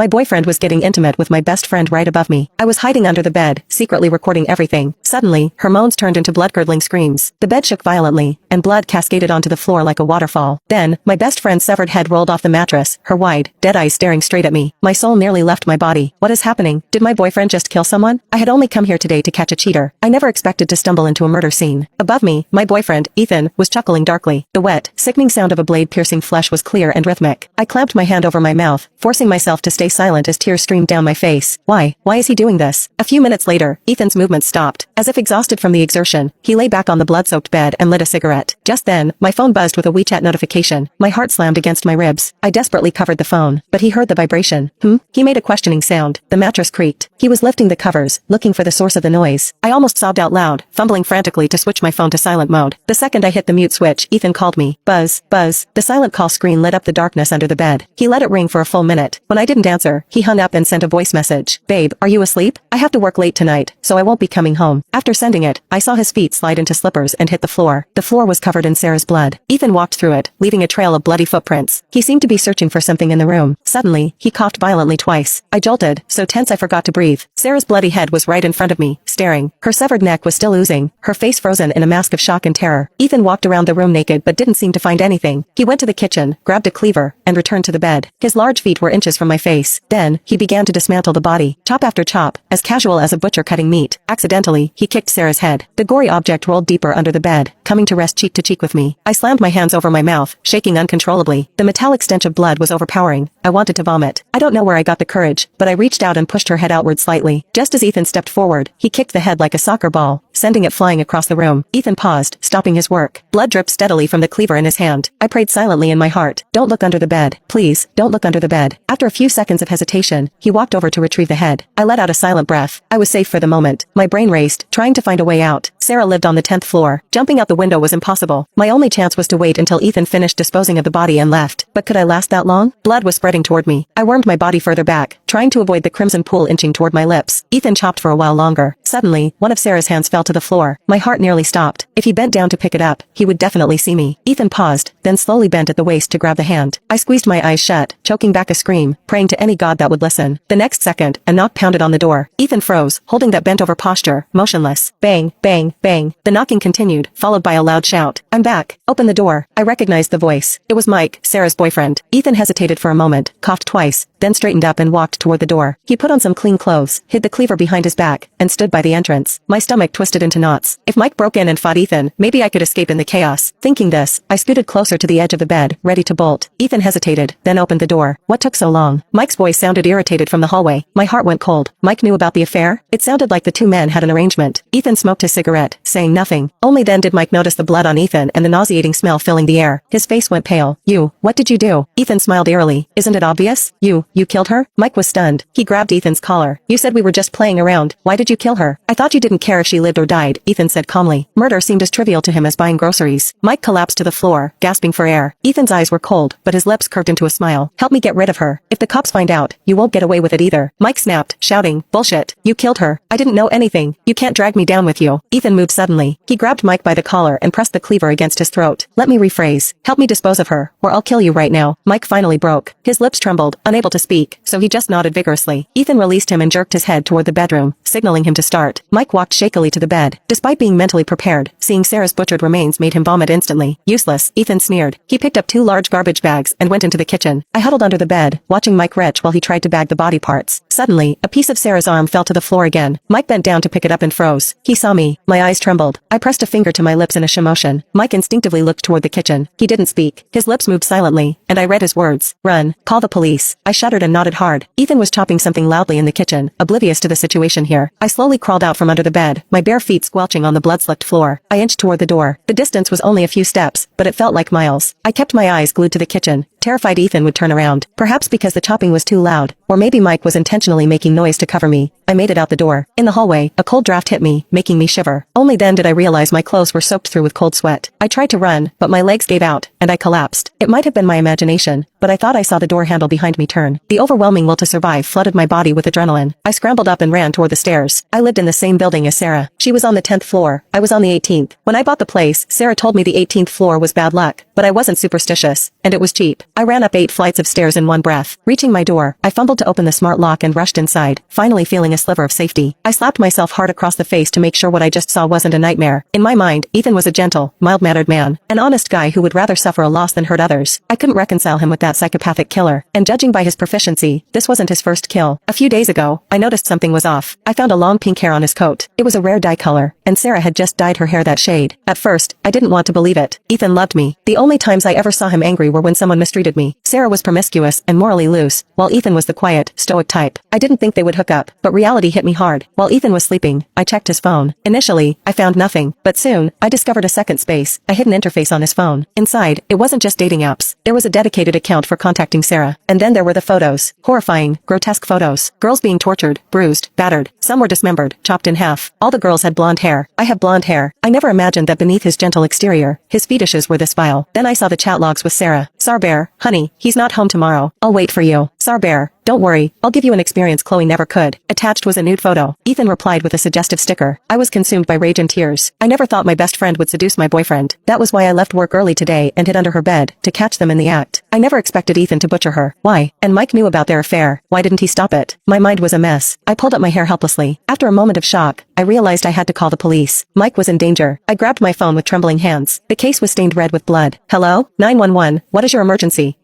My boyfriend was getting intimate with my best friend right above me. I was hiding under the bed, secretly recording everything. Suddenly, her moans turned into blood-curdling screams. The bed shook violently, and blood cascaded onto the floor like a waterfall. Then, my best friend's severed head rolled off the mattress, her wide, dead eyes staring straight at me. My soul nearly left my body. What is happening? Did my boyfriend just kill someone? I had only come here today to catch a cheater. I never expected to stumble into a murder scene. Above me, my boyfriend, Ethan, was chuckling darkly. The wet, sickening sound of a blade piercing flesh was clear and rhythmic. I clamped my hand over my mouth, forcing myself to stay silent as tears streamed down my face. Why is he doing this? A few minutes later, Ethan's movements stopped. As if exhausted from the exertion, he lay back on the blood-soaked bed and lit a cigarette. Just then, my phone buzzed with a WeChat notification. My heart slammed against my ribs. I desperately covered the phone, but he heard the vibration. He made a questioning sound. The mattress creaked. He was lifting the covers, looking for the source of the noise. I almost sobbed out loud, fumbling frantically to switch my phone to silent mode. The second I hit the mute switch, Ethan called me. Buzz, buzz. The silent call screen lit up the darkness under the bed. He let it ring for a full minute. When I didn't answer, he hung up and sent a voice message. Babe, are you asleep? I have to work late tonight, so I won't be coming home. After sending it, I saw his feet slide into slippers and hit the floor. The floor was covered in Sarah's blood. Ethan walked through it, leaving a trail of bloody footprints. He seemed to be searching for something in the room. Suddenly, he coughed violently twice. I jolted, so tense I forgot to breathe. Sarah's bloody head was right in front of me, staring. Her severed neck was still oozing, her face frozen in a mask of shock and terror. Ethan walked around the room naked but didn't seem to find anything. He went to the kitchen, grabbed a cleaver, and returned to the bed. His large feet were inches from my face. Then, he began to dismantle the body, chop after chop, as casual as a butcher cutting meat. Accidentally, he kicked Sarah's head. The gory object rolled deeper under the bed, coming to rest cheek to cheek with me. I slammed my hands over my mouth, shaking uncontrollably. The metallic stench of blood was overpowering. I wanted to vomit. I don't know where I got the courage, but I reached out and pushed her head outward slightly. Just as Ethan stepped forward, he kicked the head like a soccer ball, sending it flying across the room. Ethan paused, stopping his work. Blood dripped steadily from the cleaver in his hand. I prayed silently in my heart. Don't look under the bed. Please, don't look under the bed. After a few seconds of hesitation, he walked over to retrieve the head. I let out a silent breath. I was safe for the moment. My brain raced, trying to find a way out. Sarah lived on the 10th floor. Jumping out the window was impossible. My only chance was to wait until Ethan finished disposing of the body and left. But could I last that long? Blood was spreading toward me. I wormed my body further back, trying to avoid the crimson pool inching toward my lips. Ethan chopped for a while longer. Suddenly, one of Sarah's hands fell to the floor. My heart nearly stopped. If he bent down to pick it up, he would definitely see me. Ethan paused, then slowly bent at the waist to grab the hand. I squeezed my eyes shut, choking back a scream, praying to any god that would listen. The next second, a knock pounded on the door. Ethan froze, holding that bent-over posture, motionless. Bang, bang, bang. The knocking continued, followed by a loud shout. I'm back. Open the door. I recognized the voice. It was Mike, Sarah's boyfriend. Ethan hesitated for a moment, coughed twice, then straightened up and walked toward the door. He put on some clean clothes, hid the cleaver behind his back, and stood by the entrance. My stomach twisted into knots. If Mike broke in and fought Ethan, maybe I could escape in the chaos. Thinking this, I scooted closer to the edge of the bed, ready to bolt. Ethan hesitated, then opened the door. What took so long? Mike's voice sounded irritated from the hallway. My heart went cold. Mike knew about the affair? It sounded like the two men had an arrangement. Ethan smoked his cigarette, saying nothing. Only then did Mike notice the blood on Ethan and the nauseating smell filling the air. His face went pale. What did you do? Ethan smiled eerily. Isn't it obvious? You killed her? Mike was stunned. He grabbed Ethan's collar. You said we were just playing around. Why did you kill her? I thought you didn't care if she lived or died, Ethan said calmly. Murder seemed as trivial to him as buying groceries. Mike collapsed to the floor, gasping for air. Ethan's eyes were cold, but his lips curved into a smile. Help me get rid of her. If the cops find out, you won't get away with it either. Mike snapped, shouting, bullshit. You killed her. I didn't know anything. You can't drag me down with you. Ethan moved suddenly. He grabbed Mike by the collar and pressed the cleaver against his throat. Let me rephrase. Help me dispose of her, or I'll kill you right now. Mike finally broke. His lips trembled, unable to speak, so he just nodded vigorously. Ethan released him and jerked his head toward the bedroom, signaling him to start. Mike walked shakily to the bed. Despite being mentally prepared, seeing Sarah's butchered remains made him vomit instantly. Useless, Ethan sneered. He picked up 2 large garbage bags and went into the kitchen. I huddled under the bed, watching Mike retch while he tried to bag the body parts. Suddenly, a piece of Sarah's arm fell to the floor again. Mike bent down to pick it up and froze. He saw me. My eyes trembled. I pressed a finger to my lips in a shimotion. Mike instinctively looked toward the kitchen. He didn't speak. His lips moved silently, and I read his words. Run. Call the police. I shuddered and nodded hard. Ethan was chopping something loudly in the kitchen, oblivious to the situation here. I slowly crawled out from under the bed, my bare feet squelching on the blood-slicked floor. I inched toward the door. The distance was only a few steps, but it felt like miles. I kept my eyes glued to the kitchen, terrified Ethan would turn around. Perhaps because the chopping was too loud, or maybe Mike was intentionally making noise to cover me. I made it out the door. In the hallway, a cold draft hit me, making me shiver. Only then did I realize my clothes were soaked through with cold sweat. I tried to run, but my legs gave out, and I collapsed. It might have been my imagination, but I thought I saw the door handle behind me turn. The overwhelming will to survive flooded my body with adrenaline. I scrambled up and ran toward the stairs. I lived in the same building as Sarah. She was on the 10th floor, I was on the 18th. When I bought the place, Sarah told me the 18th floor was bad luck, but I wasn't superstitious, and it was cheap. I ran up 8 flights of stairs in one breath. Reaching my door, I fumbled to open the smart lock and rushed inside, finally feeling a sliver of safety. I slapped myself hard across the face to make sure what I just saw wasn't a nightmare. In my mind, Ethan was a gentle, mild-mannered man, an honest guy who would rather suffer a loss than hurt others. I couldn't reconcile him with that psychopathic killer, and judging by his proficiency, this wasn't his first kill. A few days ago, I noticed something was off. I found a long pink hair on his coat. It was a rare dye color, and Sarah had just dyed her hair that shade. At first, I didn't want to believe it. Ethan loved me. The only times I ever saw him angry were when someone mistreated me. Sarah was promiscuous and morally loose, while Ethan was the quiet, stoic type. I didn't think they would hook up, but reality hit me hard. While Ethan was sleeping, I checked his phone. Initially, I found nothing, but soon, I discovered a second space, a hidden interface on his phone. Inside, it wasn't just dating apps. There was a dedicated account for contacting Sarah. And then there were the photos. Horrifying, grotesque photos. Girls being tortured, bruised, battered. Some were dismembered, chopped in half. All the girls had blonde hair. I have blonde hair. I never imagined that beneath his gentle exterior, his fetishes were this vile. Then I saw the chat logs with Sarah. Sarbear, honey, he's not home tomorrow. I'll wait for you. Sarbear, don't worry, I'll give you an experience Chloe never could. Attached was a nude photo. Ethan replied with a suggestive sticker. I was consumed by rage and tears. I never thought my best friend would seduce my boyfriend. That was why I left work early today and hid under her bed, to catch them in the act. I never expected Ethan to butcher her. Why? And Mike knew about their affair. Why didn't he stop it? My mind was a mess. I pulled up my hair helplessly. After a moment of shock, I realized I had to call the police. Mike was in danger. I grabbed my phone with trembling hands. The case was stained red with blood. Hello? 911, what is your emergency?